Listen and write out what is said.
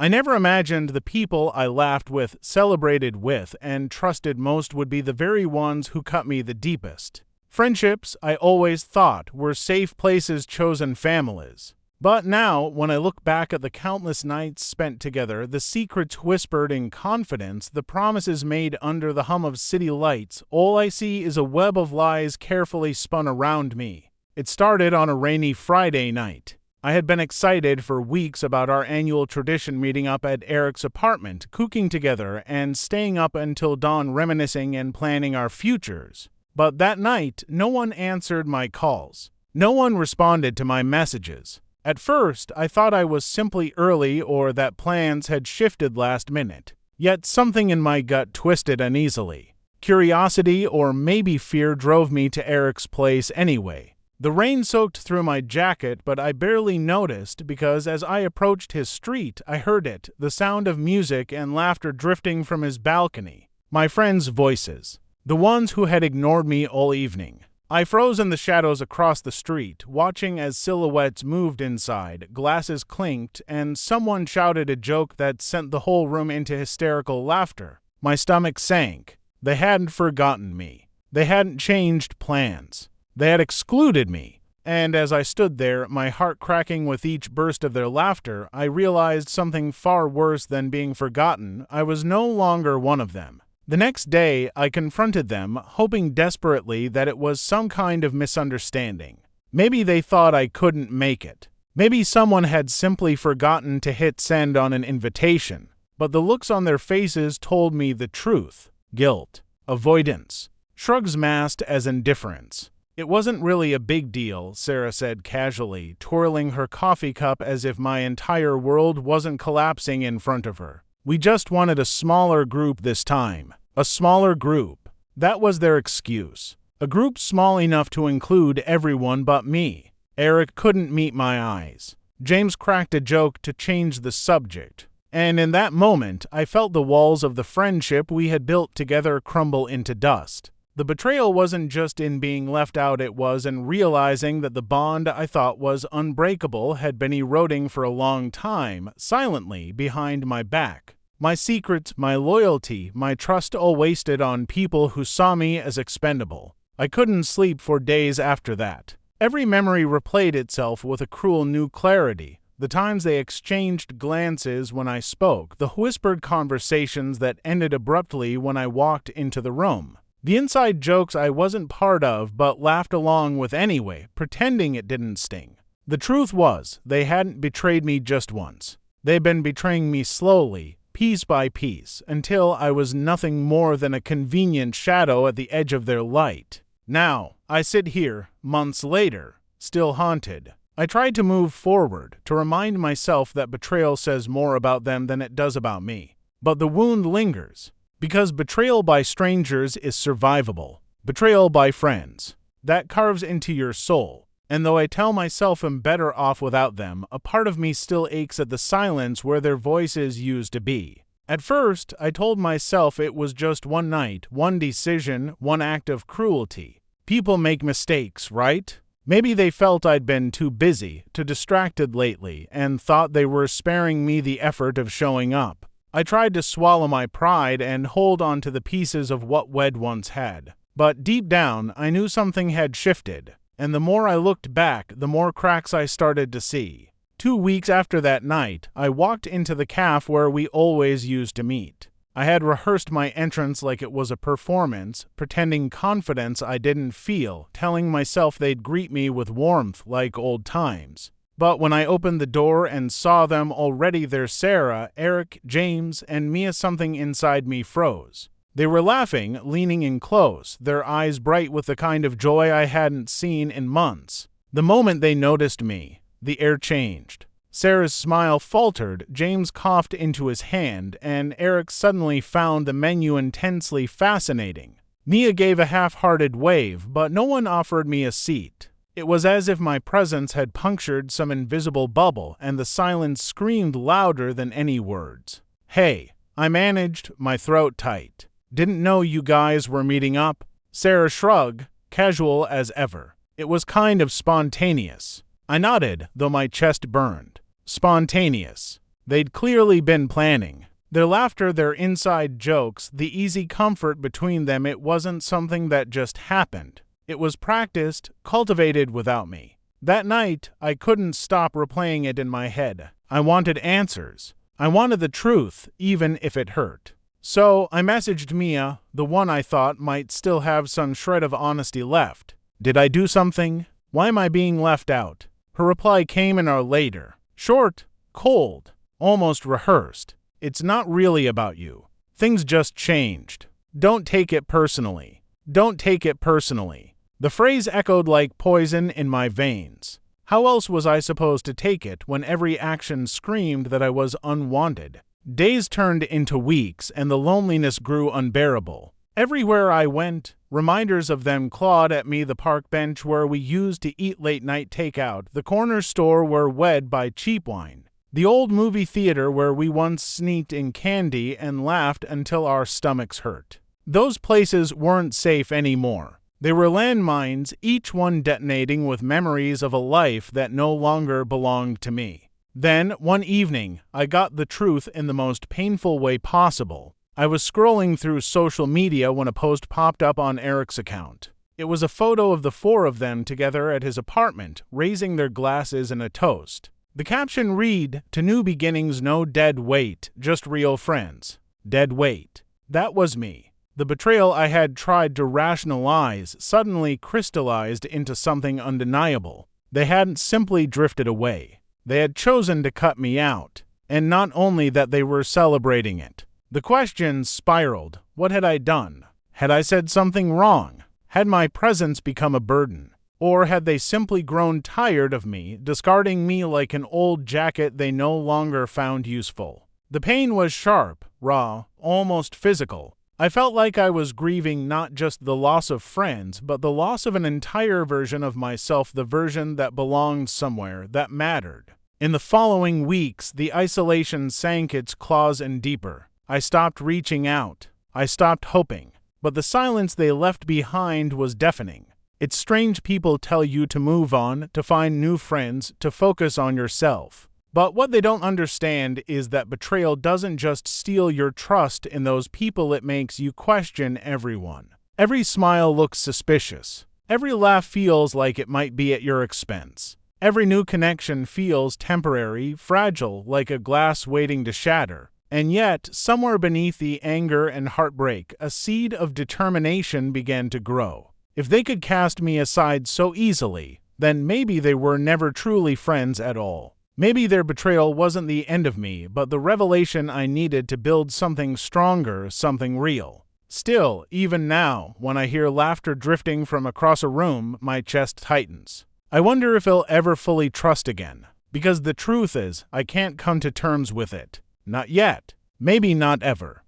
I never imagined the people I laughed with, celebrated with, and trusted most would be the very ones who cut me the deepest. Friendships, I always thought, were safe places, chosen families. But now, when I look back at the countless nights spent together, the secrets whispered in confidence, the promises made under the hum of city lights, all I see is a web of lies carefully spun around me. It started on a rainy Friday night. I had been excited for weeks about our annual tradition, meeting up at Eric's apartment, cooking together, and staying up until dawn reminiscing and planning our futures. But that night, no one answered my calls. No one responded to my messages. At first, I thought I was simply early or that plans had shifted last minute. Yet something in my gut twisted uneasily. Curiosity or maybe fear drove me to Eric's place anyway. The rain soaked through my jacket, but I barely noticed because as I approached his street, I heard it, the sound of music and laughter drifting from his balcony. My friends' voices, the ones who had ignored me all evening. I froze in the shadows across the street, watching as silhouettes moved inside, glasses clinked, and someone shouted a joke that sent the whole room into hysterical laughter. My stomach sank. They hadn't forgotten me. They hadn't changed plans. They had excluded me. And as I stood there, my heart cracking with each burst of their laughter, I realized something far worse than being forgotten. I was no longer one of them. The next day, I confronted them, hoping desperately that it was some kind of misunderstanding. Maybe they thought I couldn't make it. Maybe someone had simply forgotten to hit send on an invitation. But the looks on their faces told me the truth. Guilt. Avoidance. Shrugs masked as indifference. It wasn't really a big deal, Sarah said casually, twirling her coffee cup as if my entire world wasn't collapsing in front of her. We just wanted a smaller group this time. A smaller group. That was their excuse. A group small enough to include everyone but me. Eric couldn't meet my eyes. James cracked a joke to change the subject. And in that moment, I felt the walls of the friendship we had built together crumble into dust. The betrayal wasn't just in being left out, it was in realizing that the bond I thought was unbreakable had been eroding for a long time, silently, behind my back. My secrets, my loyalty, my trust all wasted on people who saw me as expendable. I couldn't sleep for days after that. Every memory replayed itself with a cruel new clarity. The times they exchanged glances when I spoke, the whispered conversations that ended abruptly when I walked into the room. The inside jokes I wasn't part of but laughed along with anyway, pretending it didn't sting. The truth was, they hadn't betrayed me just once. They'd been betraying me slowly, piece by piece, until I was nothing more than a convenient shadow at the edge of their light. Now, I sit here, months later, still haunted. I tried to move forward, to remind myself that betrayal says more about them than it does about me. But the wound lingers. Because betrayal by strangers is survivable. Betrayal by friends. That carves into your soul. And though I tell myself I'm better off without them, a part of me still aches at the silence where their voices used to be. At first, I told myself it was just one night, one decision, one act of cruelty. People make mistakes, right? Maybe they felt I'd been too busy, too distracted lately, and thought they were sparing me the effort of showing up. I tried to swallow my pride and hold on to the pieces of what we'd once had. But deep down, I knew something had shifted, and the more I looked back, the more cracks I started to see. 2 weeks after that night, I walked into the cafe where we always used to meet. I had rehearsed my entrance like it was a performance, pretending confidence I didn't feel, telling myself they'd greet me with warmth like old times. But when I opened the door and saw them already there, Sarah, Eric, James, and Mia, something inside me froze. They were laughing, leaning in close, their eyes bright with the kind of joy I hadn't seen in months. The moment they noticed me, the air changed. Sarah's smile faltered, James coughed into his hand, and Eric suddenly found the menu intensely fascinating. Mia gave a half-hearted wave, but no one offered me a seat. It was as if my presence had punctured some invisible bubble, and the silence screamed louder than any words. "Hey," I managed, my throat tight. "Didn't know you guys were meeting up." Sarah shrugged, casual as ever. It was kind of spontaneous. I nodded, though my chest burned. Spontaneous. They'd clearly been planning. Their laughter, their inside jokes, the easy comfort between them, it wasn't something that just happened. It was practiced, cultivated without me. That night, I couldn't stop replaying it in my head. I wanted answers. I wanted the truth, even if it hurt. So I messaged Mia, the one I thought might still have some shred of honesty left. Did I do something? Why am I being left out? Her reply came an hour later. Short, cold, almost rehearsed. It's not really about you. Things just changed. Don't take it personally. Don't take it personally. The phrase echoed like poison in my veins. How else was I supposed to take it when every action screamed that I was unwanted? Days turned into weeks, and the loneliness grew unbearable. Everywhere I went, reminders of them clawed at me: the park bench where we used to eat late-night takeout, the corner store where wed by cheap wine, the old movie theater where we once sneaked in candy and laughed until our stomachs hurt. Those places weren't safe anymore. They were landmines, each one detonating with memories of a life that no longer belonged to me. Then, one evening, I got the truth in the most painful way possible. I was scrolling through social media when a post popped up on Eric's account. It was a photo of the four of them together at his apartment, raising their glasses in a toast. The caption read, "To new beginnings, no dead weight, just real friends." Dead weight. That was me. The betrayal I had tried to rationalize suddenly crystallized into something undeniable. They hadn't simply drifted away. They had chosen to cut me out. And not only that, they were celebrating it. The questions spiraled. What had I done? Had I said something wrong? Had my presence become a burden? Or had they simply grown tired of me, discarding me like an old jacket they no longer found useful? The pain was sharp, raw, almost physical. I felt like I was grieving not just the loss of friends, but the loss of an entire version of myself, the version that belonged somewhere, that mattered. In the following weeks, the isolation sank its claws in deeper. I stopped reaching out. I stopped hoping. But the silence they left behind was deafening. It's strange people tell you to move on, to find new friends, to focus on yourself. But what they don't understand is that betrayal doesn't just steal your trust in those people, it makes you question everyone. Every smile looks suspicious. Every laugh feels like it might be at your expense. Every new connection feels temporary, fragile, like a glass waiting to shatter. And yet, somewhere beneath the anger and heartbreak, a seed of determination began to grow. If they could cast me aside so easily, then maybe they were never truly friends at all. Maybe their betrayal wasn't the end of me, but the revelation I needed to build something stronger, something real. Still, even now, when I hear laughter drifting from across a room, my chest tightens. I wonder if I'll ever fully trust again. Because the truth is, I can't come to terms with it. Not yet. Maybe not ever.